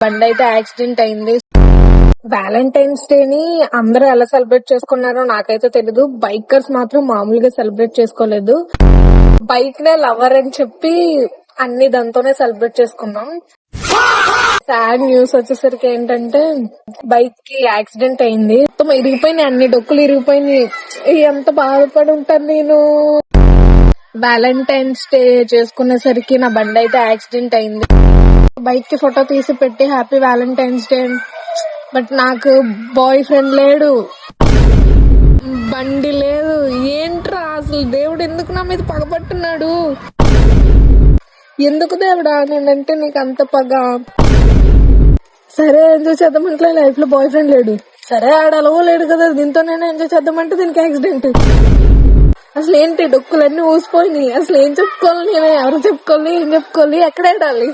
బండి అయితే యాక్సిడెంట్ అయింది. వ్యాలంటైన్స్ డే ని అందరూ ఎలా సెలబ్రేట్ చేసుకున్నారో నాకైతే తెలీదు. బైకర్స్ మాత్రం మామూలుగా సెలబ్రేట్ చేసుకోలేదు. బైక్ నే లవర్ అని చెప్పి అన్ని దాంతోనే సెలబ్రేట్ చేసుకున్నాం. సాడ్ న్యూస్ వచ్చేసరికి ఏంటంటే బైక్ కి యాక్సిడెంట్ అయింది. మొత్తం ఇరిగిపోయినాయి, అన్ని డొక్కులు ఇరిగిపోయినాయి. ఎంత బాధపడి ఉంటాను నేను. వ్యాలంటైన్స్ డే చేసుకునేసరికి నా బండి అయితే యాక్సిడెంట్ అయింది. బైక్ కి ఫోటో తీసి పెట్టి హ్యాపీ వ్యాలంటైన్స్ డే, బట్ నాకు బాయ్ ఫ్రెండ్ లేడు, బండి లేదు. ఏంట్రా అసలు దేవుడు ఎందుకు నా మీద పగబట్టున్నాడు? ఎందుకు దేవుడా నేనంటే నీకు అంత పగ? సరే ఎంజాయ్ చేద్దామంటే లైఫ్ లో బాయ్ ఫ్రెండ్ లేడు. సరే ఆడలవో లేడు కదా, దీంతో నేను ఎంజాయ్ చేద్దామంటే దీనికి యాక్సిడెంట్. అసలు ఏంటి డొక్కులన్నీ ఊసిపోయినాయి. అసలు ఏం చెప్పుకోవాలి, నేను ఎవరు చెప్పుకోవాలి, ఏం చెప్పుకోవాలి, ఎక్కడ ఆడాలి?